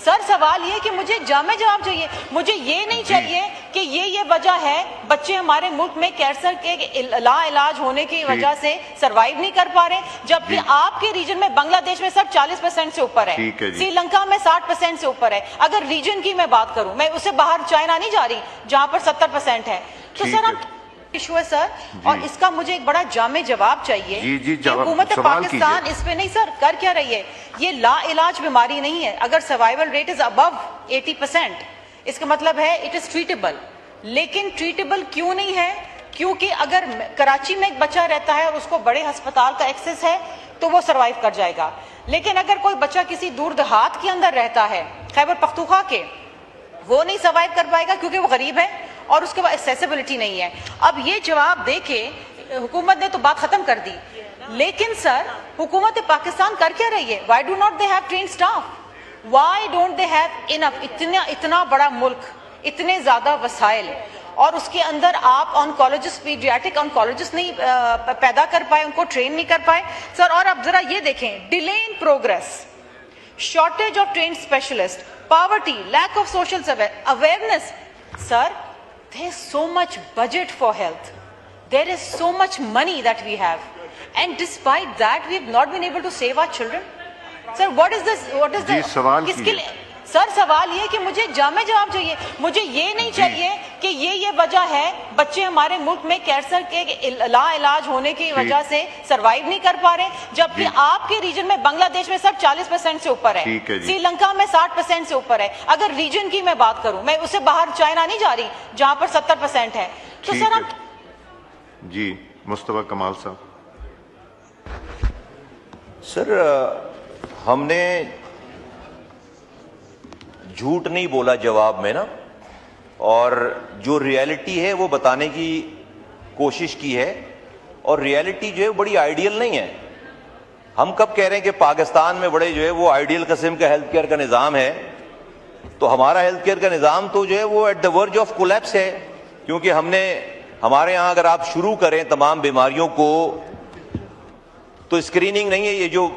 سر سوال یہ کہ مجھے جامع جواب چاہیے. مجھے یہ نہیں چاہیے کہ یہ وجہ ہے بچے ہمارے ملک میں کینسر کے لا علاج ہونے کی وجہ سے سروائیو نہیں کر پا رہے, جبکہ آپ کے ریجن میں بنگلہ دیش میں سر 40% سے اوپر ہے, سری لنکا میں 60% سے اوپر ہے. اگر ریجن کی میں بات کروں, میں اسے باہر چائنا نہیں جا رہی جہاں پر 70% ہے. تو سر ہم ایشو ہے سر, اور اس کا مجھے ایک بڑا جامع جواب چاہیے کہ حکومت پاکستان اس پہ نہیں سر کر کیا رہی ہے. یہ لا علاج بیماری نہیں ہے. اگر سروائیول ریٹ از ابو 80%, اس کا مطلب ہے اٹ از ٹریٹیبل. لیکن ٹریٹیبل کیوں نہیں ہے؟ کیونکہ اگر کراچی میں ایک بچہ رہتا ہے اور اس کو بڑے ہسپتال کا ایکسس ہے تو وہ سروائیو کر جائے گا. لیکن اگر کوئی بچہ کسی دور دہات کے اندر رہتا ہے, خیبر پختونخوا کے, وہ نہیں سروائیو کر پائے گا کیونکہ وہ غریب ہے اور اس کے پاس ایکسیسیبلٹی نہیں ہے. اب یہ جواب دے کے حکومت نے تو بات ختم کر دی, لیکن سر حکومت پاکستان کر کیا رہی ہے؟ Why do not they have trained staff? Why don't they have enough? اتنا بڑا ملک, اتنے زیادہ وسائل, اور اس کے اندر آپ آنکولوجسٹ, پیڈیاٹرک آنکولوجسٹ نہیں پیدا کر پائے, ان کو ٹرین نہیں کر پائے سر. اور اب ذرا یہ دیکھیں, delay in progress, shortage of trained specialist, poverty, lack of social awareness. Sir, there is so much budget for health. There is so much money that we have. And despite that, we have not been able to save our children. Sir, what is this? What is this? کس کے لیے؟ سر سوال یہ کہ مجھے جامع جواب چاہیے. مجھے یہ نہیں چاہیے کہ یہ وجہ ہے بچے ہمارے ملک میں کینسر کے لا علاج ہونے کی وجہ سے سروائیو نہیں کر پا رہے, جبکہ آپ کے ریجن میں بنگلہ دیش میں سر 40% سے اوپر ہے, سری لنکا میں 60% سے اوپر ہے. اگر ریجن کی میں بات کروں, میں اسے باہر چائنا نہیں جا رہی جہاں پر 70% ہے. تو سر ہم جی مصطفیٰ کمال صاحب. سر ہم نے جھوٹ نہیں بولا جواب میں نا, اور جو ریالٹی ہے وہ بتانے کی کوشش کی ہے, اور ریالٹی جو ہے بڑی آئیڈیل نہیں ہے. ہم کب کہہ رہے ہیں کہ پاکستان میں بڑے جو ہے وہ آئیڈیل قسم کا ہیلتھ کیئر کا نظام ہے, تو ہمارا ہیلتھ کیئر کا نظام تو جو ہے وہ ایٹ دا ورج آف کولیپس ہے. کیونکہ ہم نے ہمارے یہاں اگر آپ شروع کریں تمام بیماریوں کو تو اسکریننگ نہیں ہے. یہ جو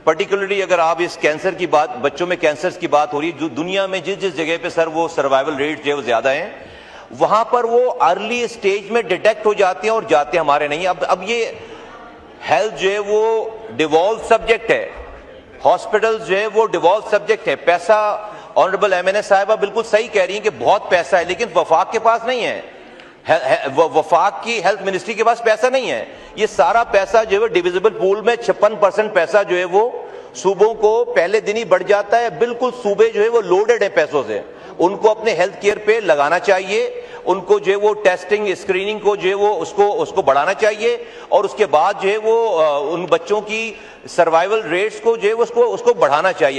پرٹیکولرلی اگر آپ اس کینسر کی بات, بچوں میں کینسرز کی بات ہو رہی ہے, جو دنیا میں جس جگہ پہ سر وہ سروائیول ریٹ جو ہے وہ زیادہ ہیں, وہاں پر وہ ارلی اسٹیج میں ڈیٹیکٹ ہو جاتے ہیں اور جاتے ہمارے نہیں. اب یہ ہیلتھ جو ہے وہ ڈیوالو سبجیکٹ ہے, ہاسپٹل جو ہے وہ ڈیوالو سبجیکٹ ہے. پیسہ آنریبل MNA صاحبہ بالکل صحیح کہہ رہی ہیں کہ بہت پیسہ ہے, لیکن وفاق کے پاس نہیں ہے. وفاق کی ہیلتھ منسٹری کے پاس پیسہ نہیں ہے. یہ سارا پیسہ جو ہے ڈیویزبل پول میں 56% پیسہ جو ہے وہ صوبوں کو پہلے دن ہی بڑھ جاتا ہے. بالکل صوبے جو ہے وہ لوڈڈ ہیں پیسوں سے, ان کو اپنے ہیلتھ کیئر پہ لگانا چاہیے. ان کو جو ہے وہ ٹیسٹنگ اسکریننگ کو جو ہے وہ اس کو بڑھانا چاہیے, اور اس کے بعد جو ہے وہ ان بچوں کی سروائیول ریٹس کو جو ہے اس کو بڑھانا چاہیے.